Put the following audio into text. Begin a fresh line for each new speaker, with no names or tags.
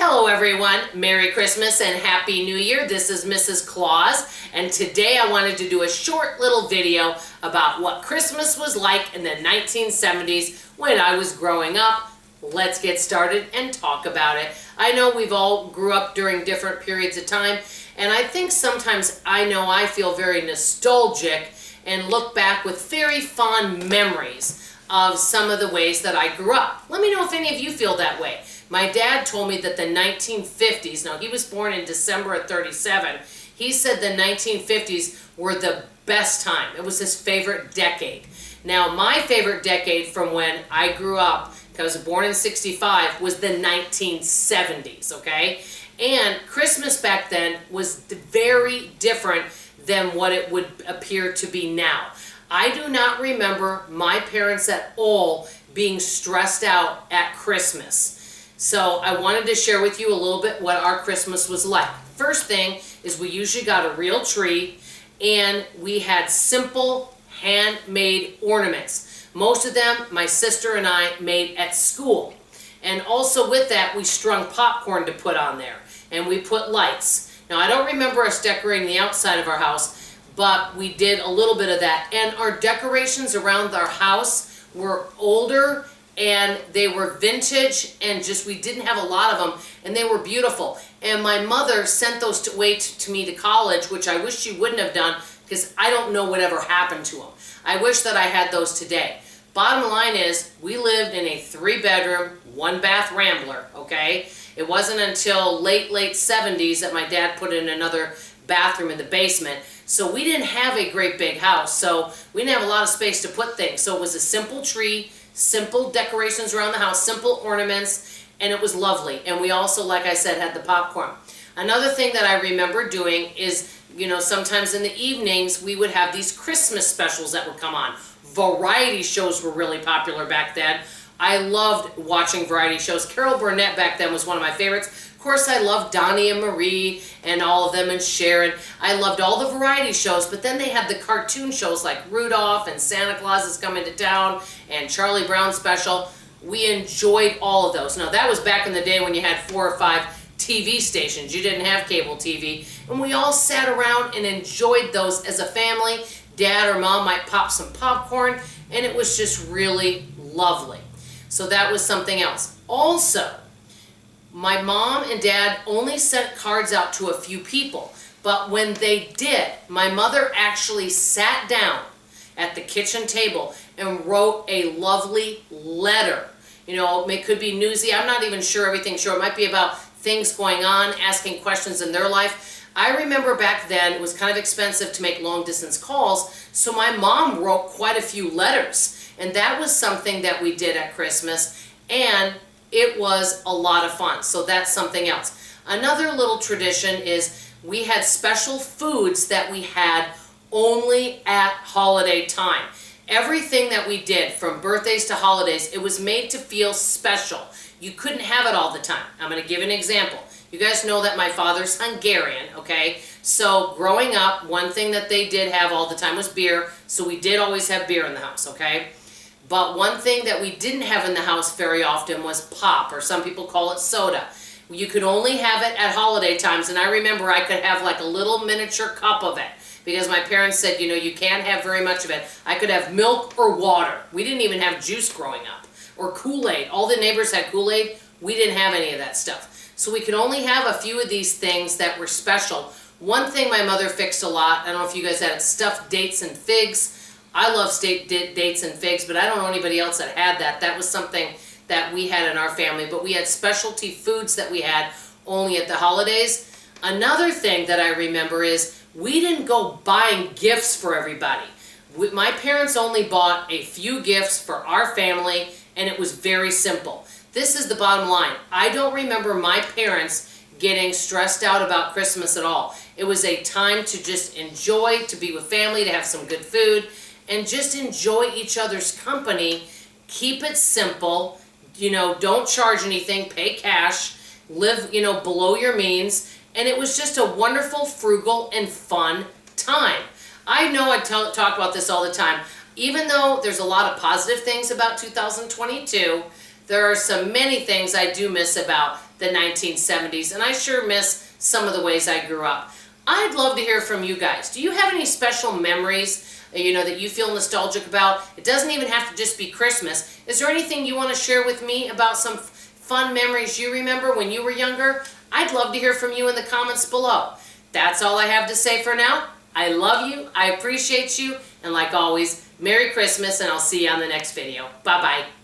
Hello everyone, Merry Christmas and Happy New Year. This is Mrs. Claus, and today I wanted to do a short little video about what Christmas was like in the 1970s when I was growing up. Let's get started and talk about it. I know we've all grew up during different periods of time, and I think sometimes I feel very nostalgic and look back with very fond memories of some of the ways that I grew up. Let me know if any of you feel that way. My dad told me that the 1950s, now he was born in December of '37, he said the 1950s were the best time. It was his favorite decade. Now my favorite decade from when I grew up, because I was born in '65, was the 1970s, okay? And Christmas back then was very different than what it would appear to be now. I do not remember my parents at all being stressed out at Christmas. So I wanted to share with you a little bit what our Christmas was like. First thing is we usually got a real tree, and we had simple handmade ornaments. Most of them my sister and I made at school. And also with that, we strung popcorn to put on there, and we put lights. Now I don't remember us decorating the outside of our house, but we did a little bit of that. And our decorations around our house were older, and they were vintage, and just we didn't have a lot of them, and they were beautiful. And my mother sent those to me to college, which I wish she wouldn't have done, because I don't know whatever happened to them. I wish that I had those today. Bottom line is, we lived in a 3-bedroom, 1-bath rambler, okay? It wasn't until late 70s that my dad put in another bathroom in the basement. So we didn't have a great big house, so we didn't have a lot of space to put things. So it was a simple tree, simple decorations around the house, simple ornaments, and it was lovely. And we also, like I said, had the popcorn. Another thing that I remember doing is, you know, sometimes in the evenings we would have these Christmas specials that would come on. Variety shows were really popular back then. I loved watching variety shows. Carol Burnett back then was one of my favorites. Of course, I loved Donnie and Marie and all of them, and Sharon. I loved all the variety shows, but then they had the cartoon shows like Rudolph and Santa Claus is Coming to Town and Charlie Brown Special. We enjoyed all of those. Now, that was back in the day when you had 4 or 5 TV stations. You didn't have cable TV. And we all sat around and enjoyed those as a family. Dad or Mom might pop some popcorn, and it was just really lovely. So that was something else. Also, my mom and dad only sent cards out to a few people, but when they did, my mother actually sat down at the kitchen table and wrote a lovely letter. You know, it could be newsy, I'm not even sure everything, sure, it might be about things going on, asking questions in their life. I remember back then it was kind of expensive to make long distance calls, so my mom wrote quite a few letters, and that was something that we did at Christmas, and it was a lot of fun. So that's something else. Another little tradition is we had special foods that we had only at holiday time. Everything that we did, from birthdays to holidays, it was made to feel special. You couldn't have it all the time. I'm going to give an example. You guys know that my father's Hungarian, okay? So growing up, one thing that they did have all the time was beer, so we did always have beer in the house, okay? But one thing that we didn't have in the house very often was pop, or some people call it soda. You could only have it at holiday times, and I remember I could have like a little miniature cup of it, because my parents said, you know, you can't have very much of it. I could have milk or water. We didn't even have juice growing up, or Kool-Aid. All the neighbors had Kool-Aid. We didn't have any of that stuff. So we could only have a few of these things that were special. One thing my mother fixed a lot, I don't know if you guys had it, stuffed dates and figs. I love dates and figs, but I don't know anybody else that had that. That was something that we had in our family, but we had specialty foods that we had only at the holidays. Another thing that I remember is we didn't go buying gifts for everybody. My parents only bought a few gifts for our family, and it was very simple. This is the bottom line. I don't remember my parents getting stressed out about Christmas at all. It was a time to just enjoy, to be with family, to have some good food, and just enjoy each other's company. Keep it simple, you know, don't charge anything, pay cash, live, you know, below your means, and it was just a wonderful, frugal, and fun time. I know I talk about this all the time. Even though there's a lot of positive things about 2022, There are so many things I do miss about the 1970s, and I sure miss some of the ways I grew up. I'd love to hear from you guys. Do you have any special memories, that you feel nostalgic about? It doesn't even have to just be Christmas. Is there anything you want to share with me about some fun memories you remember when you were younger? I'd love to hear from you in the comments below. That's all I have to say for now. I love you, I appreciate you, and like always, Merry Christmas, and I'll see you on the next video. Bye-bye.